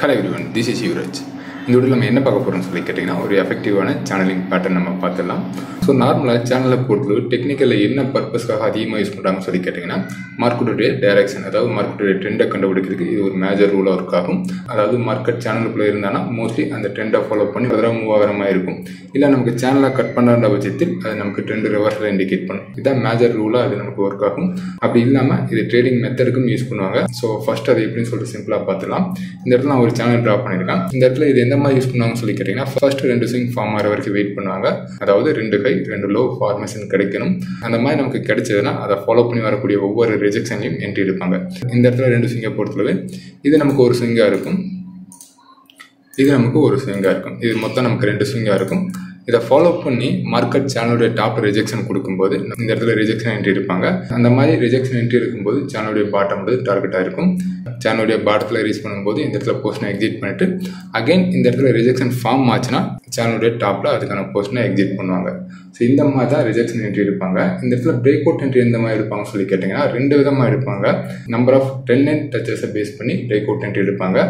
Hello everyone, this is Yuvraj. இந்த வீடியோவில் நம்ம என்ன பார்க்க போகிறோம்னு சொல்லி கேட்டிங்கன்னா ஒரு எஃபெக்டிவான சேனலிங் பேட்டர்ன் நம்ம பார்த்துடலாம். ஸோ நார்மலாக சேனலை பொறுத்து டெக்னிக்கலில் என்ன பர்பஸ்க்காக அதிகமாக யூஸ் பண்ணுறாங்கன்னு சொல்லி கேட்டிங்கன்னா மார்க்கெட்டுடைய டைரக்ஷன், அதாவது மார்க்கெட்டுடைய ட்ரெண்டை கண்டுபிடிக்கிறதுக்கு இது ஒரு மேஜர் ரூலாக ஒர்க் ஆகும். அதாவது மார்க்கெட் சேனலுக்குள்ளே இருந்தானா மோஸ்ட்லி அந்த ட்ரெண்டை ஃபாலோ பண்ணி அதெல்லாம் மூவ் ஆகிற மாதிரி இருக்கும். இல்லை நமக்கு சேனலை கட் பண்ணுற பட்சத்தில் அது நமக்கு ட்ரெண்ட் ரிவர்ஸில் இண்டிகேட் பண்ணும். இதான் மேஜர் ரூலாக அது நமக்கு ஒர்க் ஆகும். அப்படி இல்லாமல் இது ட்ரேடிங் மெத்தடுக்கும் யூஸ் பண்ணுவாங்க. ஸோ ஃபர்ஸ்ட் அது எப்படின்னு சொல்லிட்டு சிம்பிளாக பார்த்துலாம். இந்த இடத்துல நான் ஒரு சேனல் ட்ரா பண்ணியிருக்கேன். இந்த இடத்துல இது எந்த மாதிரி யூஸ் பண்ணுவாங்கன்னு சொல்லி கேட்டிங்கன்னா ஃபர்ஸ்ட் 2 ஸ்விங் ஃபார்ம் ஆகிற வரைக்கும் வெயிட் பண்ணுவாங்க. அதாவது 2 ஹை 2 லோ ஃபார்மேஷன் கிடைக்கணும். அந்த மாதிரி நமக்கு கிடைச்சதுன்னா அதை ஃபாலோ பண்ணி வரக்கூடிய ஒவ்வொரு ரிஜெக்ஷன்லையும் என்ட்ரி எடுப்பாங்க. இந்த இடத்துல 2 ஸ்விங்கை பொறுத்தளவு இது நமக்கு ஒரு ஸ்விங்காக இருக்கும், இது நமக்கு ஒரு ஸ்விங்காக இருக்கும். இது மொத்தம் நமக்கு 2 ஸ்விங்காக இருக்கும். இதை ஃபாலோ பண்ணி மார்க்கெட் சேனலுடைய டாப் ரிஜெக்ஷன் கொடுக்கும்போது இந்த இடத்துல ரிஜெக்ஷன் என்ட்ரி இருப்பாங்க. அந்த மாதிரி ரிஜெக்ஷன் என்ட்ரி இருக்கும்போது சேனலுடைய பாட்டம் வந்து டார்கெட்டாக இருக்கும். சேனலுடைய பாட்டத்தில் ரீச் பண்ணும்போது இந்த இடத்துல போர்ஷனை எக்ஸிட் பண்ணிட்டு அகைன் இந்த இடத்துல ரிஜெக்ஷன் ஃபார்ம் ஆச்சுன்னா சேனலுடைய டாப்பில் அதுக்கான போர்ஷனை எக்ஸிட் பண்ணுவாங்க. ஸோ இந்த மாதிரி தான் ரிஜெக்ஷன் என்ட்ரி இருப்பாங்க. இந்த இடத்துல பிரேக் அவுட் என்ட்ரி எந்த மாதிரி எடுப்பாங்கன்னு சொல்லி கேட்டிங்கன்னா 2 விதமாக எடுப்பாங்க. நம்பர் ஆஃப் 10 டச்சஸை பேஸ் பண்ணி பிரேக் அவுட் என்ட்ரி எடுப்பாங்க.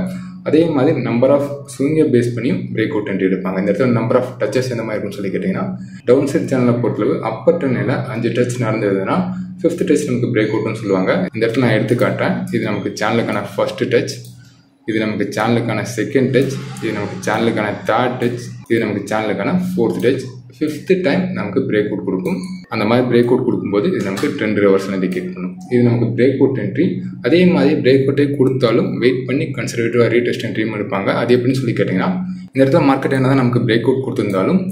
அதே மாதிரி நம்பர் ஆஃப் ஸ்விங்கை பேஸ் பண்ணியும் பிரேக் அவுட் என்ட்ரி எடுப்பாங்க. இந்த இடத்துல நம்பர் ஆஃப் டச்சஸ் எந்த மாதிரி இருக்குன்னு சொல்லி கேட்டிங்கன்னா டவுன் சைட் சேனலை பொறுத்தளவு அப்பர் டென்னில் 5 டச் நடந்ததுன்னா 5th டச் நமக்கு பிரேக் அவுட்னு சொல்லுவாங்க. இந்த இடத்துல நான் எடுத்து காட்டுறேன். இது நமக்கு சேனலுக்கான ஃபர்ஸ்ட் டச், இது நமக்கு சேனலுக்கான செகண்ட் டச், இது நமக்கு சேனலுக்கான 3rd டச், இது நமக்கு சேனலுக்கான 4th டச். 5th டைம் நமக்கு பிரேக் அவுட் கொடுக்கும். அந்த மாதிரி பிரேக் அவுட் கொடுக்கும்போது இது நமக்கு ட்ரெண்ட் ரிவர்ஸில் இண்டிகேட் பண்ணும். இது நமக்கு பிரேக் அவுட் என்ட்ரி. அதே மாதிரி பிரேக் அவுட்டே கொடுத்தாலும் வெயிட் பண்ணி கன்சர்வேட்டிவாக ரீடெஸ்ட் என்ட்ரியும் எடுப்பாங்க. அது எப்படின்னு சொல்லி கேட்டிங்கன்னா இந்த இடத்துல மார்க்கெட் என்ன தான் நமக்கு பிரேக் அவுட் கொடுத்துருந்தாலும்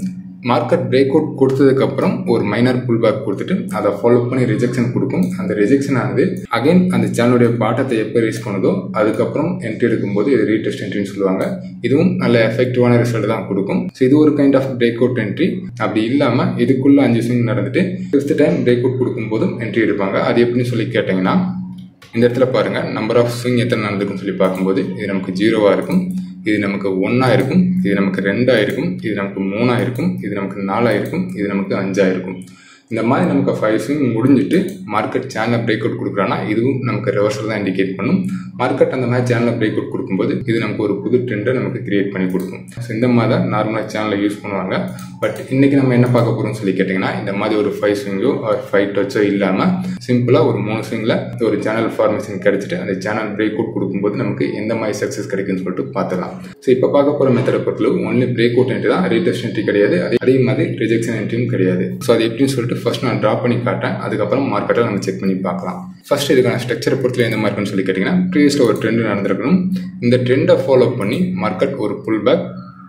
மார்க்கெட் பிரேக் அவுட் கொடுத்ததுக்கப்புறம் ஒரு மைனர் புல் பேக் கொடுத்துட்டு அதை ஃபாலோ பண்ணி ரிஜெக்ஷன் கொடுக்கும். அந்த ரிஜெக்ஷன் ஆனது அகைன் அந்த சேனலுடைய பாட்டத்தை எப்போ ரீச் பண்ணுதோ அதுக்கப்புறம் என்ட்ரி எடுக்கும்போது இது ரீடெஸ்ட் என்ட்ரின்னு சொல்லுவாங்க. இதுவும் நல்ல எஃபெக்டிவான ரிசல்ட் தான் கொடுக்கும். ஸோ இது ஒரு kind of break out entry. அப்படி இல்லாமல் இதுக்குள்ள 5 ஸ்விங் நடந்துட்டு 5th டைம் பிரேக் அவுட் கொடுக்கும்போதும் என்ட்ரி எடுப்பாங்க. அது எப்படின்னு சொல்லி கேட்டிங்கன்னா இந்த இடத்துல பாருங்கள், நம்பர் ஆஃப் ஸ்விங் எத்தனை நடந்துக்குன்னு சொல்லி பார்க்கும்போது இது நமக்கு 0 இருக்கும், இது நமக்கு 1 இருக்கும், இது நமக்கு 2 இருக்கும், இது நமக்கு 3 இருக்கும், இது நமக்கு 4 இருக்கும், இது நமக்கு 5 இருக்கும். இந்த மாதிரி நமக்கு 5 ஸ்விங் முடிஞ்சிட்டு மார்க்கெட் சேனலை பிரேக் அவுட் கொடுக்குறான்னா இதுவும் நமக்கு ரிவர்ஸில் தான் இண்டிகேட் பண்ணும். மார்க்கெட் அந்த மாதிரி சேனலை பிரேக் அவுட் கொடுக்கும்போது இது நமக்கு ஒரு புது ட்ரெண்டை நமக்கு கிரியேட் பண்ணி கொடுக்கும். ஸோ இந்த மாதிரி தான் நார்மலாக சேனலை யூஸ் பண்ணுவாங்க. பட் இன்றைக்கி நம்ம என்ன பார்க்க போகிறோம்னு சொல்லி கேட்டிங்கன்னா இந்த மாதிரி ஒரு 5 ஸ்விங்கோ ஒரு 5 டச்சோ இல்லாமல் சிம்பிளாக ஒரு 3 ஸ்விங்கில் ஒரு சேனல் ஃபார்மேஷன் கிடைச்சிட்டு அந்த சேனல் பிரேக் அவுட் கொடுக்கும்போது நமக்கு எந்த மாதிரி சக்ஸஸ் கிடைக்குன்னு சொல்லிட்டு பார்த்துக்கலாம். ஸோ இப்போ பார்க்க போகிற மெத்தடை பொறுத்தளவு ஒன்லி பிரேக் அவுட் என்ட்ரி தான், ரீடெஸ்ட் என்ட்ரி கிடையாது. அதே மாதிரி ரிஜெக்ஷன் என்ட்ரியும் கிடையாது. ஸோ அது எப்படின்னு சொல்லிட்டு ஃபர்ஸ்ட் நான் ட்ரா பண்ணி காட்டேன். அதுக்கப்புறம் மார்க்கெட்டை நம்ம செக் பண்ணி பார்க்கலாம். ஃபர்ஸ்ட் இதுக்கான ஸ்ட்ரக்சரை பொறுத்தல எந்த மாதிரி இருக்குன்னு சொல்லி கேட்டிங்கன்னா ப்ரீவியஸில் ஒரு ட்ரெண்ட் நடந்திருக்கணும். இந்த ட்ரெண்டை ஃபாலோ பண்ணி மார்க்கெட் ஒரு புல் பேக்,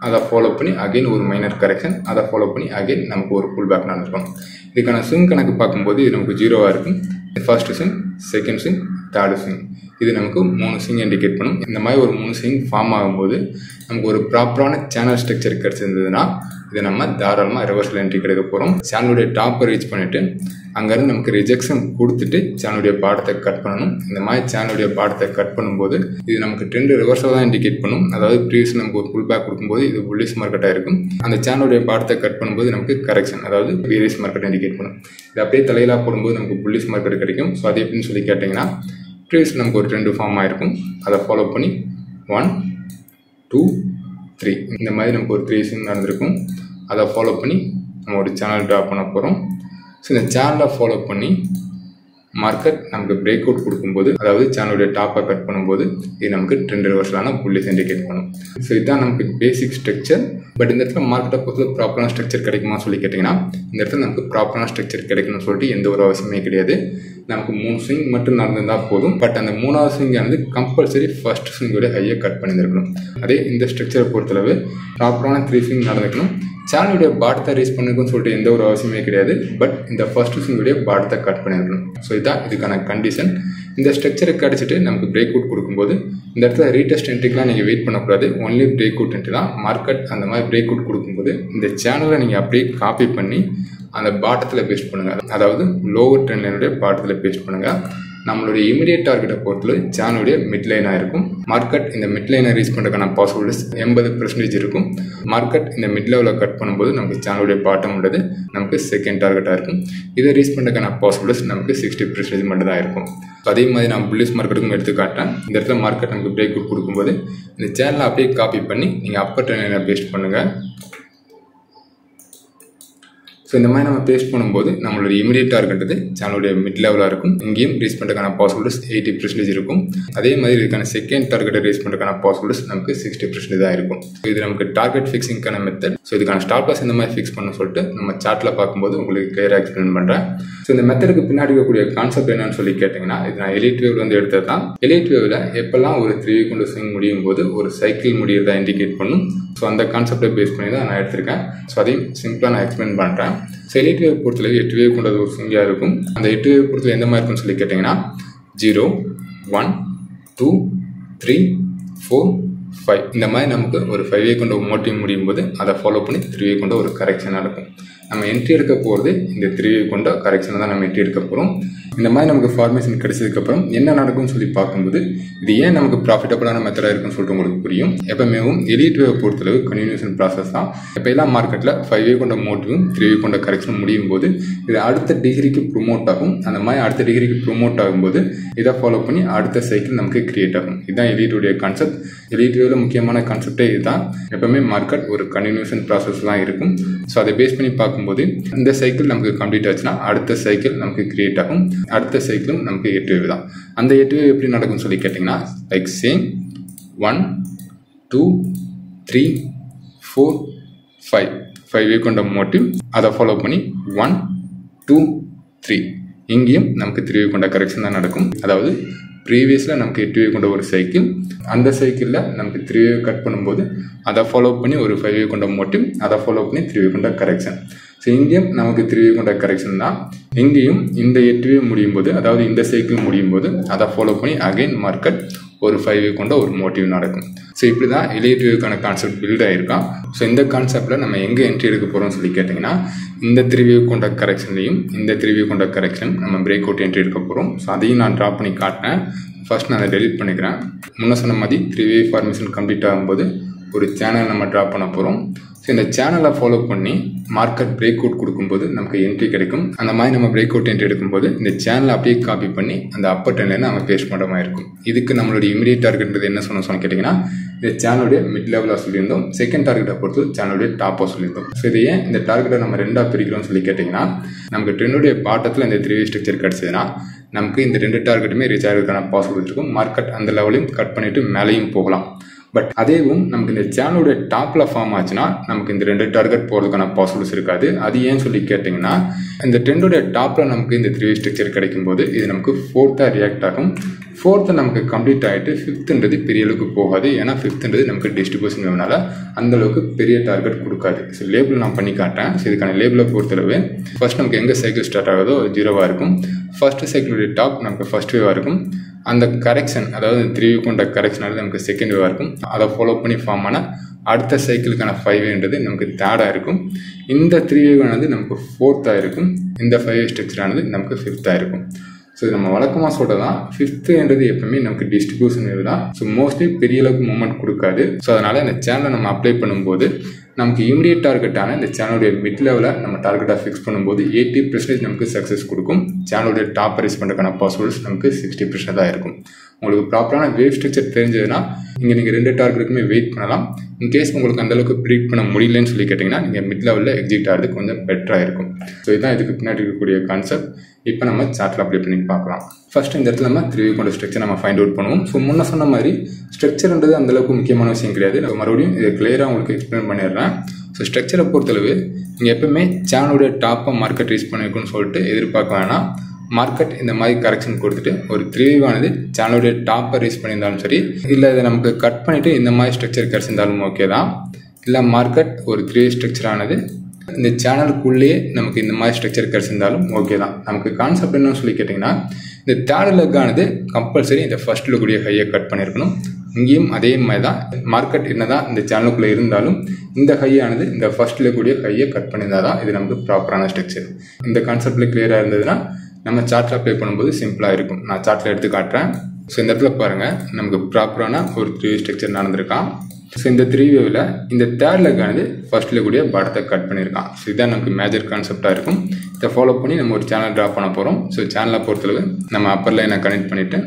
அதை ஃபாலோ பண்ணி அகைன் ஒரு மைனர் கரெக்ஷன், அதை ஃபாலோ பண்ணி அகைன் நமக்கு ஒரு புல் பேக் நடந்திருக்கும். இதுக்கான ஸ்விங் கணக்கு பார்க்கும்போது இது நமக்கு 0 இருக்கும். First swing, second swing, 3rd swing, இது நமக்கு 3 ஸ்விங் இண்டிகேட் பண்ணும். இந்த மாதிரி ஒரு 3 ஸ்விங் ஃபார்ம் ஆகும்போது நமக்கு ஒரு ப்ராப்பரான சேனல் ஸ்ட்ரக்சர் கிடச்சிருந்ததுன்னா இதை நம்ம தாராளமாக ரிவர்ஸில் என்ட்ரி கிடைக்க போகிறோம். சேனலுடைய டாப்பை ரீச் பண்ணிவிட்டு அங்கேருந்து நமக்கு ரிஜெக்ஷன் கொடுத்துட்டு சேனலுடைய பாடத்தை கட் பண்ணணும். இந்த மாதிரி சேனலுடைய பாடத்தை கட் பண்ணும்போது இது நமக்கு ட்ரெண்ட் ரிவர்ஸில் தான் இண்டிகேட் பண்ணும். அதாவது ப்ரீவியஸ் நமக்கு ஒரு புல் பேக் கொடுக்கும்போது இது புல்லிஷ் மார்க்கெட்டாக இருக்கும். அந்த சேனலுடைய பாடத்தை கட் பண்ணும்போது நமக்கு கரெக்ஷன், அதாவது வேரியஸ் மார்க்கெட் இண்டிகேட் பண்ணும். இது அப்படியே தலையிலாக போடும்போது நமக்கு புல்லிஷ் மார்க்கெட் கிடைக்கும். ஸோ அது எப்படின்னு சொல்லி கேட்டிங்கன்னா ப்ரீவியஸ் நமக்கு ஒரு ட்ரெண்ட் ஃபார்ம் ஆகிருக்கும். அதை ஃபாலோ பண்ணி 1 2 3 இந்த மாதிரி நமக்கு ஒரு 3 ஸ்விங் நடந்திருக்கும். அதை ஃபாலோ பண்ணி நம்ம ஒரு சேனல் ட்ரா பண்ண போகிறோம். ஸோ இந்த சேனலை ஃபாலோ பண்ணி மார்க்கெட் நமக்கு பிரேக் அவுட் கொடுக்கும்போது, அதாவது சேனலுடைய டாப்பை கட் பண்ணும்போது இது நமக்கு ட்ரெண்ட் ரிவர்ஸிலான புல்லிஷ் இண்டிகேட் பண்ணும். ஸோ இதுதான் நமக்கு பேசிக் ஸ்ட்ரக்சர். பட் இந்த இடத்துல மார்க்கெட்டை பொறுத்து ப்ராப்பரான ஸ்ட்ரக்சர் கிடைக்குமா சொல்லி கேட்டிங்கன்னா இந்த இடத்துல நமக்கு ப்ராப்பரான ஸ்ட்ரக்சர் கிடைக்கணும்னு சொல்லிட்டு எந்த ஒரு அவசியமே கிடையாது. நமக்கு 3 ஸ்விங் மட்டும் நடந்திருந்தால் போதும். பட் அந்த 3வது ஸ்விங்கானது கம்பல்சரி ஃபர்ஸ்ட் ஸ்விங்கோட ஹையை கட் பண்ணியிருக்கணும். அதே இந்த ஸ்ட்ரக்சரை பொறுத்தளவு ப்ராப்பரான 3 ஸ்விங் நடந்துக்கணும். சேனலுடைய பாட்டத்தை ரீச் பண்ணிருக்குன்னு சொல்லிட்டு எந்த ஒரு அவசியமே கிடையாது. பட் இந்த ஃபர்ஸ்ட் ஸ்விங்குடைய பாட்டத்தை கட் பண்ணியிருக்கணும். ஸோ இதுதான் இதுக்கான கண்டிஷன். இந்த ஸ்ட்ரக்சரை கிடச்சிட்டு நமக்கு பிரேக் அவுட் கொடுக்கும்போது இந்த இடத்துல ரீடெஸ்ட் என்ட்ரிக்கெலாம் நீங்கள் வெயிட் பண்ணக்கூடாது. ஒன்லி பிரேக் அவுட் என்ட்ரி தான். மார்க்கெட் அந்த மாதிரி பிரேக் அவுட் கொடுக்கும்போது இந்த சேனலை நீங்கள் அப்படியே காப்பி பண்ணி அந்த பாட்டத்தில் பேஸ்ட் பண்ணுங்கள். அதாவது லோவர் ட்ரெண்ட் லைனுடைய பாட்டத்தில் பேஸ்ட் பண்ணுங்கள். நம்மளுடைய இமிடியேட் டார்கெட்டை பொறுத்தவரை சேனலுடைய மிட் லைனாக இருக்கும். மார்க்கெட் இந்த மிட் லைனை ரீச் பண்ணுறதுக்கான பாசிபிலிட்டிஸ் 80% இருக்கும். மார்க்கெட் இந்த மிட் லெவலில் கட் பண்ணும்போது நமக்கு சேனலுடைய பாட்டம் உள்ளது நமக்கு செகண்ட் டார்கெட்டாக இருக்கும். இதை ரீச் பண்ணுறதுக்கான பாசிபிலிட்டிஸ் நமக்கு 60% மட்டும் தான் இருக்கும். அதே மாதிரி நான் புல்லிஷ் மார்க்கெட்டுக்கும் எடுத்து காட்டுறேன். இந்த இடத்துல மார்க்கெட் நமக்கு பிரேக் அவுட் கொடுக்கும்போது இந்த சேனலை அப்படியே காப்பி பண்ணி நீங்கள் அப்பர் ட்ரெண்டில் பேஸ்ட் பண்ணுங்கள். ஸோ இந்த மாதிரி நம்ம பேஸ்ட் பண்ணும்போது நம்மளோட இமீடியட் டார்கெட் சேனலுடைய மிட் லெவலாக இருக்கும். இங்கேயும் ரீச் பண்ணுறதுக்கான பாசிபிலிட்டிஸ் 80% இருக்கும். அதே மாதிரி இதுக்கான செகண்ட் டார்கெட்டை ரீச் பண்ணுறதுக்கான பாசிபிலிட்டிஸ் நமக்கு 60% தான் இருக்கும். இது நமக்கு டார்கெட் ஃபிக்ஸிங்கான மெத்தட். ஸோ இதுக்கான ஸ்டாப் லாஸ் இந்த மாதிரி ஃபிக்ஸ் பண்ண சொல்லிட்டு நம்ம சார்ட்டில் பார்க்கும்போது உங்களுக்கு கிளியராக எக்ஸ்பிளைன் பண்ணுறேன். ஸோ இந்த மெத்தடுக்கு பின்னாடி இருக்கக்கூடிய கான்செப்ட் என்னன்னு சொல்லி கேட்டிங்கன்னா, இது நான் எலிட் வேவ்ல வந்து எடுத்தது தான். எலிட் வேவ்ல எப்பெல்லாம் ஒரு 3 வீக் கொண்டு ஸ்விங் முடியும் போது ஒரு சைக்கிள் முடியறதா இண்டிகேட் பண்ணும். ஸோ அந்த கான்செப்டை பேஸ் பண்ணி தான் நான் எடுத்திருக்கேன். ஸோ அதையும் சிம்பிளாக நான் எக்ஸ்பிளைன் பண்ணுறேன். ஸோ எலிட் வேவ் பொறுத்தளவு 8 வேவ் கொண்டது ஒரு ஸ்விங்காக இருக்கும். அந்த 8 வேவ் பொறுத்தளவு எந்த மாதிரி இருக்குன்னு சொல்லி கேட்டிங்கன்னா 0, 1, 2, 3, 4, 5 இந்த மாதிரி நமக்கு ஒரு 5 வேவ் கொண்ட மோட்டிவ் முடியும் போது அதை ஃபாலோ பண்ணி 3 வேவ் கொண்ட ஒரு கரெக்ஷனாக இருக்கும். நம்ம என்ட்ரி எடுக்க போகிறது இந்த 3 வேவ் கொண்ட கரெக்ஷனை தான் நம்ம என்ட்ரி எடுக்க போகிறோம். இந்த மாதிரி நமக்கு ஃபார்மேஷன் கிடைச்சதுக்கப்புறம் என்ன நடக்கும்னு சொல்லி பார்க்கும்போது இது ஏன் நமக்கு ப்ராஃபிட்டபுளான மெத்தடாக இருக்குன்னு சொல்லிட்டு உங்களுக்கு புரியும். எப்பவுமேவும் எலிட் வேவ் பொறுத்தளவு கன்டினியூஷன் ப்ராசஸ் தான். இப்போ எல்லாம் மார்க்கெட்டில் 5 வேவ் கொண்ட மோட்டிவும் 3 வேவ் கொண்ட கரெக்ஷன் முடியும் போது இது அடுத்த டிகிரிக்கு ப்ரொமோட் ஆகும். அந்த மாதிரி அடுத்த டிகிரிக்கு ப்ரொமோட் ஆகும்போது இதை ஃபாலோ பண்ணி அடுத்த சைக்கிள் நமக்கு கிரியேட் ஆகும். இதுதான் எலிட்டுடைய கான்செப்ட். எலிட் வேவ்ல முக்கியமான கான்செப்டே இதுதான். எப்பவுமே மார்க்கெட் ஒரு கன்டினியூஷன் ப்ராசஸ் தான் இருக்கும். ஸோ அதை பேஸ் பண்ணி பார்க்கும்போது இந்த சைக்கிள் நமக்கு கம்ப்ளீட் ஆச்சுன்னா அடுத்த சைக்கிள் நமக்கு கிரியேட் ஆகும். அடுத்த சைக்கிளும் நமக்கு 8 வேவ் தான். அந்த 8 வேவ் எப்படி நடக்கும்னு சொல்லி கேட்டிங்கன்னா லைக் சேம் 1, 2, 3, 4, 5 வேவ் கொண்ட மோட்டிவ் அதை ஃபாலோ பண்ணி 1, 2, 3 இங்கேயும் நமக்கு 3 வேவ் கொண்ட கரெக்ஷன் தான் நடக்கும். அதாவது ப்ரீவியஸில் நமக்கு 8 வேவ் கொண்ட ஒரு சைக்கிள், அந்த சைக்கிளில் நமக்கு 3 வேவ் கட் பண்ணும்போது அதை ஃபாலோ பண்ணி ஒரு 5 வேவ் கொண்ட மோட்டிவ், அதை ஃபாலோ பண்ணி 3 வேவ் கொண்ட கரெக்ஷன். ஸோ இங்கேயும் நமக்கு 3 வேவ் கொண்ட கரெக்ஷன் தான். இங்கேயும் இந்த 8 வேவ் முடியும் போது அதாவது இந்த சைக்கிள் முடியும் போது அதை ஃபாலோ பண்ணி அகைன் மார்க்கெட் ஒரு 5 வேவ் கொண்ட ஒரு மோட்டிவ் நடக்கும். ஸோ இப்படி தான் எலிட் வேவ்க்கான கான்செப்ட் பில்ட் ஆகிருக்கான். ஸோ இந்த கான்செப்டில் நம்ம எங்கே என்ட்ரி எடுக்க போகிறோம்னு சொல்லி கேட்டிங்கன்னா இந்த 3 வேவ் கொண்ட கரெக்ஷன்லையும் இந்த 3 வேவ் கொண்ட கரெக்ஷன் நம்ம பிரேக் அவுட் என்ட்ரி எடுக்க போகிறோம். ஸோ அதையும் நான் ட்ரா பண்ணி காட்டினேன். ஃபர்ஸ்ட் நான் அதை டெலிட் பண்ணிக்கிறேன். முன்ன சொன்ன மாதிரி 3 வேவ் ஃபார்மேஷன் கம்ப்ளீட் ஆகும்போது ஒரு சேனல் நம்ம ட்ரா பண்ண போகிறோம். ஸோ இந்த சேனலை ஃபாலோ பண்ணி மார்க்கெட் பிரேக் அவுட் கொடுக்கும்போது நமக்கு என்ட்ரி கிடைக்கும். அந்த மாதிரி நம்ம பிரேக் அவுட் என்ட்ரி எடுக்கும்போது இந்த சேனலை அப்படியே காப்பி பண்ணி அந்த அப்பர் ட்ரெண்ட்ல நம்ம பேஸ்ட் பண்ணுற மாதிரி இருக்கும். இதுக்கு நம்மளுடைய இமீடியட் டார்கெட் என்ன சொன்னோம் கேட்டிங்கன்னா இந்த சேனலுடைய மிட் லெவலாக சொல்லியிருந்தோம். செகண்ட் டார்கெட்டை பொறுத்து சேனலுடைய டாப்பாக சொல்லியிருந்தோம். ஸோ இது ஏன் இந்த டார்கெட்டை நம்ம 2ஆக பிரிக்கிறோம்னு சொல்லி கேட்டிங்கன்னா நமக்கு ட்ரெண்டுடைய பாட்டத்தில் இந்த 3 வேவ் ஸ்ட்ரக்சர் கிடச்சதுன்னா நமக்கு இந்த 2 டார்கெட்டுமே ரீச் ஆகிறதுக்கான பாசிபிலிட்டி இருக்கும். மார்க்கெட் அந்த லெவலையும் கட் பண்ணிட்டு மேலேயும் போகலாம். பட் அதேவும் நமக்கு இந்த சேனலோட டாப்ல ஃபார்ம் ஆச்சுன்னா நமக்கு இந்த 2 டார்கெட் போகிறதுக்கான பாசிபிலிட்டிஸ் இருக்காது. அது ஏன் சொல்லி கேட்டிங்கன்னா இந்த ட்ரெண்டோட டாப்ல நமக்கு இந்த 3 வேவ் ஸ்ட்ரக்சர் கிடைக்கும் போது இது நமக்கு 4th ரியாக்ட் ஆகும். 4th நமக்கு கம்ப்ளீட் ஆகிட்டு 5th பெரிய அளவுக்கு போகாது. ஏன்னா 5th நமக்கு டிஸ்ட்ரிபியூஷன் வேணுனால அந்த அளவுக்கு பெரிய டார்கெட் கொடுக்காது. ஸோ லேபிள் நான் பண்ணி காட்டேன். ஸோ இதுக்கான லேபிளை பொறுத்தளவு ஃபர்ஸ்ட் நமக்கு எங்கே சைக்கிள் ஸ்டார்ட் ஆகுதோ 0வா இருக்கும். ஃபர்ஸ்ட் சைக்கிளுடைய டாப் நமக்கு ஃபர்ஸ்ட் வேவாக இருக்கும். அந்த கரெக்ஷன் அதாவது 3 வேவ் கொண்ட கரெக்ஷனால நமக்கு செகண்ட் வேவாக இருக்கும். அதை ஃபாலோ பண்ணி ஃபார்ம் ஆன அடுத்த சைக்கிளுக்கான 5 வேவ்ன்றது நமக்கு 3rd இருக்கும். இந்த 3 வேவ் ஆனது நமக்கு 4th இருக்கும். இந்த 5 வேவ் ஸ்ட்ரக்சர் ஆனது நமக்கு 5th இருக்கும். ஸோ நம்ம வழக்கமாக சொல்கிறதான் 5th எப்பவுமே நமக்கு டிஸ்ட்ரிபியூஷன் வேவ் தான். ஸோ மோஸ்ட்லி பெரிய அளவுக்கு மூவ்மெண்ட் கொடுக்காது. ஸோ அதனால் இந்த சேனலை நம்ம அப்ளை பண்ணும்போது நமக்கு இமீடியட் டார்கெட்டான இந்த சேனலுடைய மிட் லெவலில் நம்ம டார்கெட்டாக ஃபிக்ஸ் பண்ணும்போது 80% நமக்கு சக்ஸஸ் கொடுக்கும். சேனலுடைய டாப் ரீச் பண்ணுறதுக்கான பாசிபிலிட்டிஸ் நமக்கு 60% தான் இருக்கும். உங்களுக்கு ப்ராப்பரான வேவ் ஸ்ட்ரக்சர் தெரிஞ்சதுன்னா இங்கே நீங்கள் 2 டார்கெட்டுக்குமே வெயிட் பண்ணலாம். இன்கேஸ் உங்களுக்கு அந்தளவுக்கு ப்ரிடிக்ட் பண்ண முடியலன்னு சொல்லி கேட்டிங்கன்னா நீங்கள் மிட் லெவலில் எக்ஸிட் ஆகிறது கொஞ்சம் பெட்டராக இருக்கும். ஸோ இதுதான் இதுக்கு பின்னாடி இருக்கக்கூடிய கான்செப்ட். இப்போ நம்ம சார்ட்டில் அப்ளை பண்ணி பார்க்கலாம். ஃபர்ஸ்ட் இந்த இடத்துல நம்ம 3 வேவ் கொண்ட ஸ்ட்ரக்சர் நம்ம ஃபைண்ட் அவுட் பண்ணுவோம். ஸோ முன்ன சொன்ன மாதிரி ஸ்ட்ரக்சர்ன்றது அந்தளவுக்கு முக்கியமான விஷயம் கிடையாது. மறுபடியும் இதை கிளியராக உங்களுக்கு எக்ஸ்பிளைன் பண்ணிடுறேன். ஸோ ஸ்ட்ரக்சரை பொறுத்தளவு நீங்கள் எப்பவுமே சேனலுடைய டாப்பை மார்க்கெட் ரீச் பண்ணிருக்குன்னு சொல்லிட்டு எதிர்பார்க்க வேணாம். மார்க்கெட் இந்த மாதிரி கரெக்ஷன் கொடுத்துட்டு ஒரு 3 வேவ் ஆனது சேனலுடைய டாப்பை ரீச் பண்ணியிருந்தாலும் சரி, இல்லை இதை நமக்கு கட் பண்ணிவிட்டு இந்த மாதிரி ஸ்ட்ரக்சர் கிடச்சிருந்தாலும் ஓகே தான். இல்லை மார்க்கெட் ஒரு 3 வேவ் ஸ்ட்ரக்சர் ஆனது இந்த சேனலுக்குள்ளேயே நமக்கு இந்த மாதிரி ஸ்ட்ரக்சர் கிடச்சிருந்தாலும் ஓகே தான். நமக்கு கான்செப்ட் என்னன்னு சொல்லி கேட்டிங்கன்னா இந்த 3rd லெக் ஆனது கம்பல்சரி இந்த ஃபர்ஸ்ட் லெக்குடைய ஹையை கட் பண்ணியிருக்கணும். இங்கேயும் அதே மாதிரி தான். மார்க்கெட் என்னதான் இந்த சேனலுக்குள்ளே இருந்தாலும் இந்த ஹையானது இந்த ஃபர்ஸ்ட் லெக்குடைய ஹையை கட் பண்ணியிருந்தால் தான் இது நமக்கு ப்ராப்பரான ஸ்ட்ரக்சர். இந்த கான்செப்டில் கிளியராக இருந்ததுன்னா நம்ம சார்ட்டில் அப்ளை பண்ணும்போது சிம்பிளாக இருக்கும். நான் சார்ட்டில் எடுத்து காட்டுறேன். ஸோ இந்த இடத்துல பாருங்கள் நமக்கு ப்ராப்பரான ஒரு 3 வேவ் ஸ்ட்ரக்சர் நடந்திருக்கான். ஸோ இந்த 3 வேவில் இந்த 3rd லெக் ஆனது ஃபர்ஸ்ட் லெக்குடைய பாட்டத்தை கட் பண்ணியிருக்கான். ஸோ இதுதான் நமக்கு மேஜர் கான்செப்டாக இருக்கும். இதை ஃபாலோ பண்ணி நம்ம ஒரு சேனல் ட்ரா பண்ண போகிறோம். ஸோ சேனலை பொறுத்தளவு நம்ம அப்பர் லைனை கனெக்ட் பண்ணிவிட்டு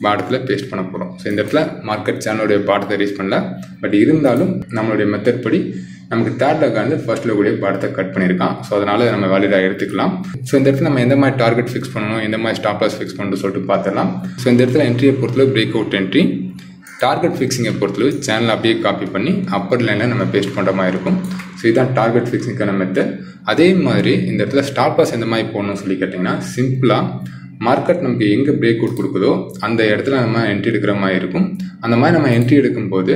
பாட்டத்தில் பேஸ்ட் பண்ண போகிறோம். ஸோ இந்த இடத்துல மார்க்கெட் சேனலுடைய பாட்டத்தை ரீச் பண்ணல, பட் இருந்தாலும் நம்மளுடைய மெத்தட் படி நமக்கு தேர்டில் உட்காந்து ஃபர்ஸ்ட்டில் கூடிய பாட்டத்தை கட் பண்ணியிருக்கான். ஸோ அதனால் நம்ம வேலிடாக எடுத்துக்கலாம். ஸோ இந்த இடத்துல நம்ம எந்த மாதிரி டார்கெட் ஃபிக்ஸ் பண்ணணும், எந்த மாதிரி ஸ்டாப் லாஸ் ஃபிக்ஸ் பண்ணணும்னு சொல்லிட்டு பார்த்துடலாம். ஸோ இந்த இடத்துல என்ட்ரியை பொறுத்தளவு பிரேக் அவுட் என்ட்ரி, டார்கெட் ஃபிக்ஸிங்கை பொறுத்தளவு சேனல் அப்படியே காப்பி பண்ணி அப்பர் லைனில் நம்ம பேஸ்ட் பண்ணுற மாதிரி இருக்கும். ஸோ இதுதான் டார்கெட் ஃபிக்ஸிங்கான மெத்தட். அதே மாதிரி இந்த இடத்துல ஸ்டாப் லாஸ் எந்த மாதிரி போடணும்னு சொல்லி கேட்டிங்கன்னா, சிம்பிளாக மார்க்கெட் நமக்கு எங்கே பிரேக் அவுட் கொடுக்குதோ அந்த இடத்துல நம்ம என்ட்ரி எடுக்கிற மாதிரி இருக்கும். அந்த மாதிரி நம்ம என்ட்ரி எடுக்கும்போது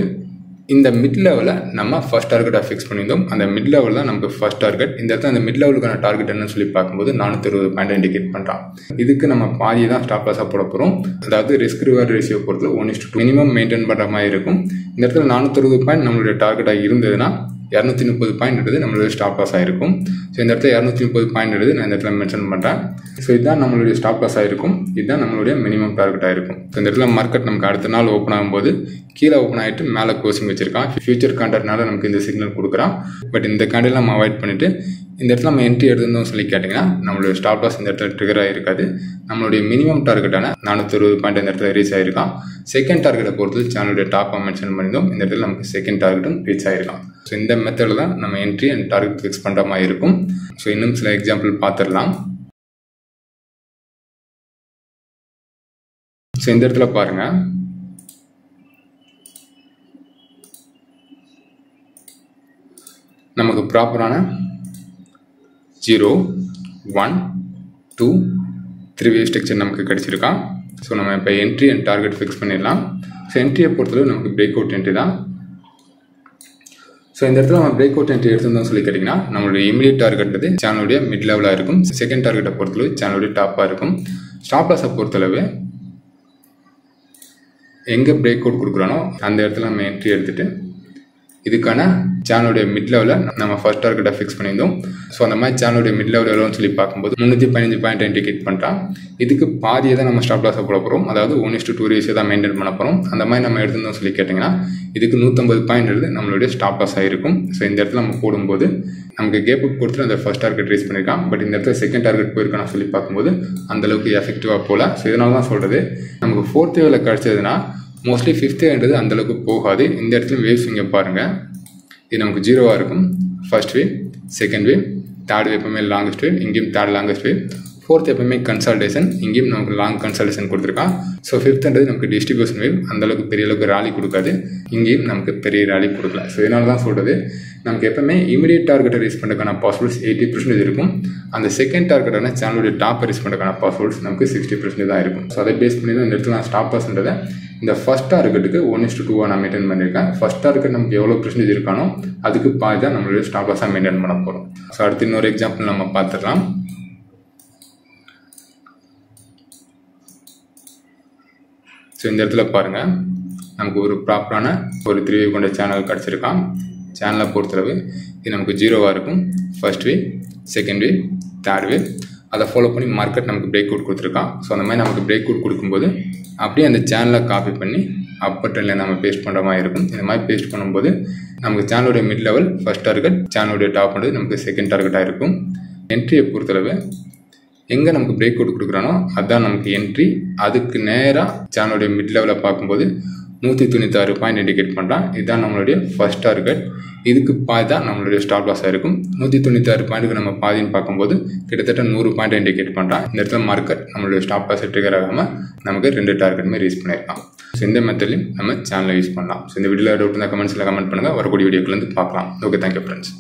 இந்த மிட் லெவலில் நம்ம ஃபர்ஸ்ட் டார்கெட்டாக ஃபிக்ஸ் பண்ணியிருந்தோம். அந்த மிட் லெவல் தான் நமக்கு ஃபர்ஸ்ட் டார்கெட். இந்த இடத்துல அந்த மிட் லெவலுக்கான டார்கெட் என்னன்னு சொல்லி பார்க்கும்போது 460 பாயிண்ட் இண்டிகேட் பண்ணுறான். இதுக்கு நம்ம பாதி தான் ஸ்டாப் லாஸாக போட போகிறோம். அதாவது ரிஸ்க் ரிவார்ட் ரேஷியோ பொறுத்து 1:2 மினிமம் மெயின்டைன் பண்ணுற மாதிரி இருக்கும். இந்த இடத்துல 460 பாயிண்ட் நம்மளுடைய டார்கெட்டாக இருந்ததுன்னா 230 பாயிண்ட் நம்மளுடைய ஸ்டாப் லாஸ் ஆகிருக்கும். ஸோ இந்த இடத்துல 230 பாயிண்ட் நான் இந்த இடத்துல மென்ஷன் பண்ணுறேன். ஸோ இதுதான் நம்மளுடைய ஸ்டாப் லாஸ் ஆகிருக்கும். இதுதான் நம்மளுடைய மினிமம் டார்கெட் ஆகிருக்கும். ஸோ இந்த இடத்துல மார்க்கெட் நமக்கு அடுத்த நாள் ஓப்பன் ஆகும்போது கீழே ஓப்பன் ஆகிட்டு மேலே க்ளோசிங் வச்சிருக்கான். ஃபியூச்சர் கான்ட்ராக்ட்னால நமக்கு இந்த சிக்னல் கொடுக்குறான். பட் இந்த கேண்டில் நம்ம அவாய்ட் பண்ணிவிட்டு இந்த இடத்துல நம்ம என்ட்ரி எடுத்துருந்தோம் சொல்லி கேட்டிங்கன்னா நம்மளுடைய ஸ்டாப் லாஸ் இந்த இடத்துல ட்ரிகர் ஆகிருக்காது. நம்மளுடைய மினிமம் டார்கெட்டான 460 பாயிண்ட் இந்த இடத்துல ரீச் ஆகிருக்கான். செகண்ட் டார்கெட்டை பொறுத்து சேனலுடைய டாப்பாக மென்ஷன் பண்ணியிருந்தோம். இந்த இடத்துல நமக்கு செகண்ட் டார்கெட்டும் ரீச் ஆகிருக்கான். ஸோ இந்த மெத்தடில் தான் நம்ம என்ட்ரி அண்ட் டார்கெட் ஃபிக்ஸ் பண்ணுற மாதிரி இருக்கும். ஸோ இன்னும் சில எக்ஸாம்பிள் பார்த்துடலாம். ஸோ இந்த இடத்துல பாருங்கள், நமக்கு ப்ராப்பரான 0, 1, 2, 3 வேவ் ஸ்ட்ரக்சர் நமக்கு கிடைச்சிருக்கான். ஸோ நம்ம இப்போ என்ட்ரி அண்ட் டார்கெட் ஃபிக்ஸ் பண்ணிடலாம். ஸோ என்ட்ரியை பொறுத்தளவு நமக்கு பிரேக் அவுட் என்ட்ரி தான். ஸோ இந்த இடத்துல நம்ம பிரேக் அவுட் என்ட்ரி எடுத்துருந்தோம் சொல்லி கேட்டிங்கன்னா நம்மளுடைய இமீடியட் டார்கெட் சேனலுடைய மிட் லெவலாக இருக்கும். செகண்ட் டார்கெட்டை பொறுத்தளவு சேனலுடைய டாப்பாக இருக்கும். ஸ்டாப் லாஸை பொறுத்தளவு எங்கே பிரேக் அவுட் கொடுக்குறானோ அந்த இடத்துல நம்ம என்ட்ரி எடுத்துகிட்டு இதுக்கான சேனலுடைய மிட் லெவலில் நம்ம ஃபர்ஸ்ட் டார்கெட்டாக ஃபிக்ஸ் பண்ணியிருந்தோம். ஸோ அந்த மாதிரி சேனலுடைய மிட் லெவல் எவ்வளோன்னு சொல்லி பார்க்கும்போது 315 பாயிண்ட் இண்டிகேட் பண்ணுறான். இதுக்கு பாதியை தான் நம்ம ஸ்டாப் லாஸை போட போகிறோம். அதாவது 1:2 ரேஷியோ தான் மெயின்டைன் பண்ண போகிறோம். அந்த மாதிரி நம்ம எடுத்துருந்தோம் சொல்லி கேட்டிங்கன்னா இதுக்கு 150 பாயிண்ட் நம்மளுடைய ஸ்டாப் லாஸ் ஆகிருக்கும். ஸோ இந்த இடத்துல நம்ம போடும்போது நமக்கு கேப் அப் கொடுத்துட்டு அந்த ஃபர்ஸ்ட் டார்கெட் ரீச் பண்ணியிருக்கான். பட் இந்த இடத்துல செகண்ட் டார்கெட் போயிருக்கான்னு சொல்லி பார்க்கும்போது அந்தளவுக்கு எஃபெக்டிவாக போகல. ஸோ இதனால தான் சொல்கிறது, நமக்கு ஃபோர்த் வேவில் கிடச்சதுன்னா மோஸ்ட்லி ஃபிஃப்த் வேவ்ன்றது அந்தளவுக்கு போகாது. இந்த இடத்துல வேவ்ஸ் இங்கே பாருங்கள், இது நமக்கு 0வாக இருக்கும். First wave, second wave, third wave எப்பவுமே லாங்கஸ்ட் வேவ், இங்கேயும் தேர்ட் லாங்கஸ்ட் வேவ். ஃபோர்த் எப்பவுமே கன்சல்டேஷன், இங்கேயும் நமக்கு லாங் கன்சல்டேஷன் கொடுத்துருக்கான். ஸோ ஃபிஃப்த்ன்றது நமக்கு டிஸ்ட்ரிபியூஷன் வேவ், அந்தளவுக்கு பெரிய அளவுக்கு ராலி கொடுக்காது. இங்கேயும் நமக்கு பெரிய ராலி கொடுக்கல. ஸோ இதனால தான் சொல்கிறது, நமக்கு எப்பவுமே இமீடியட் டார்கெட்டை ரீச் பண்ணுறதுக்கான பாசிபிலிட்டிஸ் 80% இருக்கும். அந்த செகண்ட் டார்கெட்டான சேனலுடைய டாப்பை ரீச் பண்ணுறதுக்கான பாசிபிலிட்டிஸ் நமக்கு 60% தான் இருக்கும். ஸோ அதை பேஸ் பண்ணி தான் இந்த இடத்துல நான் ஸ்டாப் லாஸ்ன்றதை இந்த ஃபர்ஸ்ட் டார்கெட்டுக்கு 1:2 நான் மெயின்டைன் பண்ணியிருக்கேன். ஃபர்ஸ்ட் டார்கெட் நமக்கு எவ்வளோ % இருக்கானோ அதுக்கு பாதி தான் நம்மளுடைய ஸ்டாப் லாஸாக மெயின்டைன் பண்ண போகிறோம். ஸோ அடுத்து இன்னொரு எக்ஸாம்பிள் நம்ம பார்த்துடலாம். ஸோ இந்த இடத்துல பாருங்கள், நமக்கு ஒரு ப்ராப்பரான ஒரு 3 வேவ் கொண்ட சேனல் கிடச்சிருக்கான். சேனலை பொறுத்தளவு இது நமக்கு 0வாக இருக்கும். First wave, second wave, third wave, அதை ஃபாலோ பண்ணி மார்க்கெட் நமக்கு பிரேக் அவுட் கொடுத்துருக்கான். ஸோ அந்த மாதிரி நமக்கு பிரேக் அவுட் கொடுக்கும்போது அப்படியே அந்த சேனலை காப்பி பண்ணி அப்பர் ட்ரெண்டில் நம்ம பேஸ்ட் பண்ணுற மாதிரி இருக்கும். இந்த மாதிரி பேஸ்ட் பண்ணும்போது நமக்கு சேனலுடைய மிட் லெவல் ஃபர்ஸ்ட் டார்கெட், சேனலுடைய டாப் பண்ணுறது நமக்கு செகண்ட் டார்கெட்டாக இருக்கும். என்ட்ரியை பொறுத்தளவு எங்கே நமக்கு பிரேக் அவுட் கொடுக்குறானோ அதுதான் நமக்கு என்ட்ரி. அதுக்கு நேராக சேனலுடைய மிட் லெவலில் பார்க்கும்போது 196 பாயிண்ட் இண்டிகேட் பண்ணுறான். இதுதான் நம்மளுடைய ஃபர்ஸ்ட் டார்கெட். இதுக்கு பாதி தான் நம்மளுடைய ஸ்டாப் லாஸ் ஆகிருக்கும். 196 பாயிண்ட்டுக்கு நம்ம பாதின்னு பார்க்கும்போது கிட்டத்தட்ட 100 பாயிண்ட் இண்டிகேட் பண்ணுறான். இந்த இடத்துல மார்க்கெட் நம்மளுடைய ஸ்டாப் லாஸ் ட்ரிகர் ஆகாமல் நமக்கு 2 டார்கெட்டுமே ரீச் பண்ணியிருக்கான். ஸோ இந்த மெத்தட்லையும் நம்ம சேனலை யூஸ் பண்ணலாம். ஸோ இந்த வீடியோவில் டவுட் இருந்தால் கமெண்ட்ஸில் கமெண்ட் பண்ணுங்கள். வரக்கூடிய வீடியோக்குலேருந்து பார்க்கலாம். Okay, thank you friends.